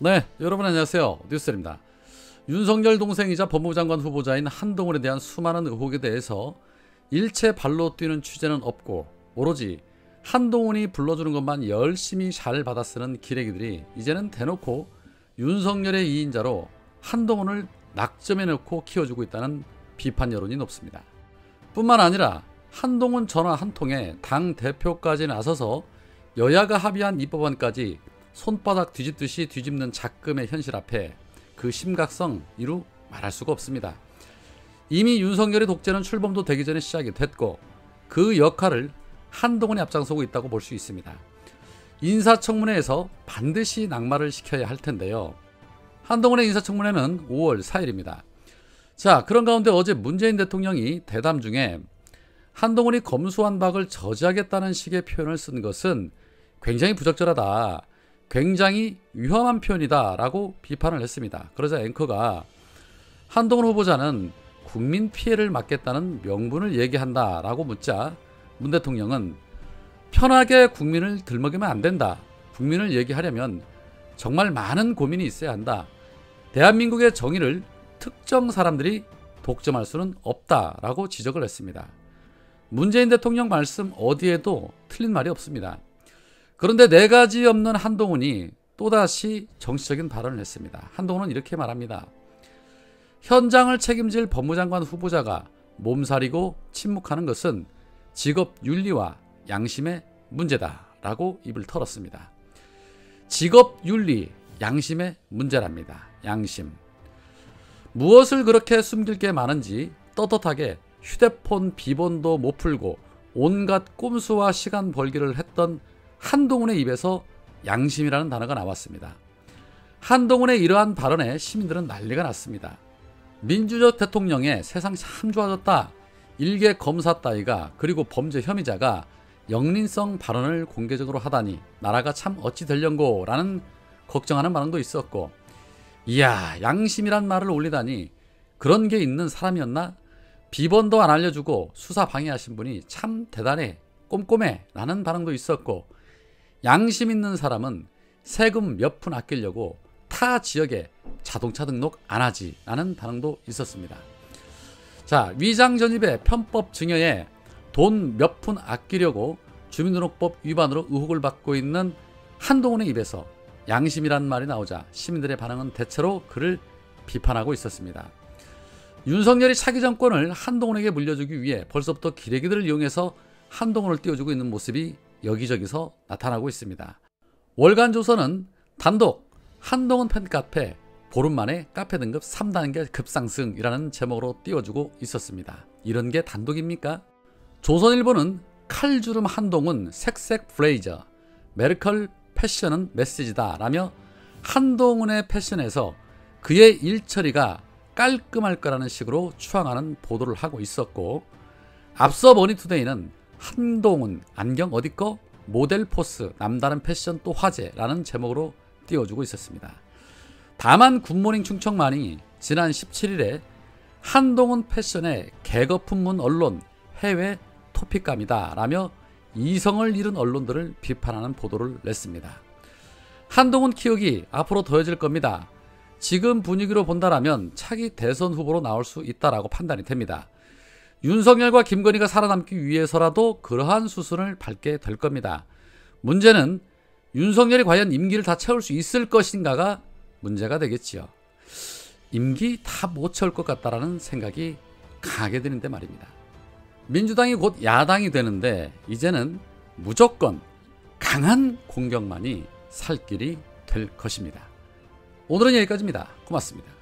네, 여러분 안녕하세요. 뉴스입니다. 윤석열 동생이자 법무부 장관 후보자인 한동훈에 대한 수많은 의혹에 대해서 일체 발로 뛰는 취재는 없고 오로지 한동훈이 불러주는 것만 열심히 잘 받아 쓰는 기레기들이 이제는 대놓고 윤석열의 2인자로 한동훈을 낙점해 놓고 키워주고 있다는 비판 여론이 높습니다. 뿐만 아니라 한동훈 전화 한 통에 당 대표까지 나서서 여야가 합의한 입법안까지 손바닥 뒤집듯이 뒤집는 작금의 현실 앞에 그 심각성 이루 말할 수가 없습니다. 이미 윤석열의 독재는 출범도 되기 전에 시작이 됐고 그 역할을 한동훈이 앞장서고 있다고 볼 수 있습니다. 인사청문회에서 반드시 낙마를 시켜야 할 텐데요. 한동훈의 인사청문회는 5월 4일입니다. 자, 그런 가운데 어제 문재인 대통령이 대담 중에 한동훈이 검수완 박을 저지하겠다는 식의 표현을 쓴 것은 굉장히 부적절하다, 굉장히 위험한 표현이다 라고 비판을 했습니다. 그러자 앵커가 한동훈 후보자는 국민 피해를 막겠다는 명분을 얘기한다 라고 묻자 문 대통령은 편하게 국민을 들먹이면 안 된다. 국민을 얘기하려면 정말 많은 고민이 있어야 한다. 대한민국의 정의를 특정 사람들이 독점할 수는 없다라고 지적을 했습니다. 문재인 대통령 말씀 어디에도 틀린 말이 없습니다. 그런데 네 가지 없는 한동훈이 또다시 정치적인 발언을 했습니다. 한동훈은 이렇게 말합니다. 현장을 책임질 법무장관 후보자가 몸살이고 침묵하는 것은 직업 윤리와 양심의 문제다라고 입을 털었습니다. 직업 윤리, 양심의 문제랍니다. 양심. 무엇을 그렇게 숨길 게 많은지 떳떳하게 휴대폰 비번도 못 풀고 온갖 꼼수와 시간 벌기를 했던 한동훈의 입에서 양심이라는 단어가 나왔습니다. 한동훈의 이러한 발언에 시민들은 난리가 났습니다. 민주적 대통령의 세상 참 좋아졌다, 일개 검사 따위가 그리고 범죄 혐의자가 영린성 발언을 공개적으로 하다니 나라가 참 어찌 될련고 라는 걱정하는 반응도 있었고, 이야, 양심이란 말을 올리다니 그런 게 있는 사람이었나? 비번도 안 알려주고 수사 방해하신 분이 참 대단해, 꼼꼼해 라는 반응도 있었고, 양심 있는 사람은 세금 몇 푼 아끼려고 타 지역에 자동차 등록 안 하지 라는 반응도 있었습니다. 자, 위장 전입의 편법 증여에 돈 몇 푼 아끼려고 주민등록법 위반으로 의혹을 받고 있는 한동훈의 입에서 양심이란 말이 나오자 시민들의 반응은 대체로 그를 비판하고 있었습니다. 윤석열이 차기 정권을 한동훈에게 물려주기 위해 벌써부터 기레기들을 이용해서 한동훈을 띄워주고 있는 모습이 여기저기서 나타나고 있습니다. 월간조선은 단독 한동훈 팬카페 보름 만에 카페 등급 3단계 급상승이라는 제목으로 띄워주고 있었습니다. 이런 게 단독입니까? 조선일보는 칼주름 한동훈 색색 블레이저, 메르컬 패션은 메시지다 라며 한동훈의 패션에서 그의 일처리가 깔끔할 거라는 식으로 추앙하는 보도를 하고 있었고, 앞서 머니투데이는 한동훈 안경 어디 거? 모델 포스 남다른 패션 또 화제라는 제목으로 띄워주고 있었습니다. 다만 굿모닝 충청만이 지난 17일에 한동훈 패션의 개거품문 언론 해외 토픽감이다 라며 이성을 잃은 언론들을 비판하는 보도를 냈습니다. 한동훈 키우기 앞으로 더해질 겁니다. 지금 분위기로 본다라면 차기 대선 후보로 나올 수 있다라고 판단이 됩니다. 윤석열과 김건희가 살아남기 위해서라도 그러한 수순을 밟게 될 겁니다. 문제는 윤석열이 과연 임기를 다 채울 수 있을 것인가가 문제가 되겠지요. 임기 다 못 채울 것 같다라는 생각이 강하게 드는데 말입니다. 민주당이 곧 야당이 되는데 이제는 무조건 강한 공격만이 살 길이 될 것입니다. 오늘은 여기까지입니다. 고맙습니다.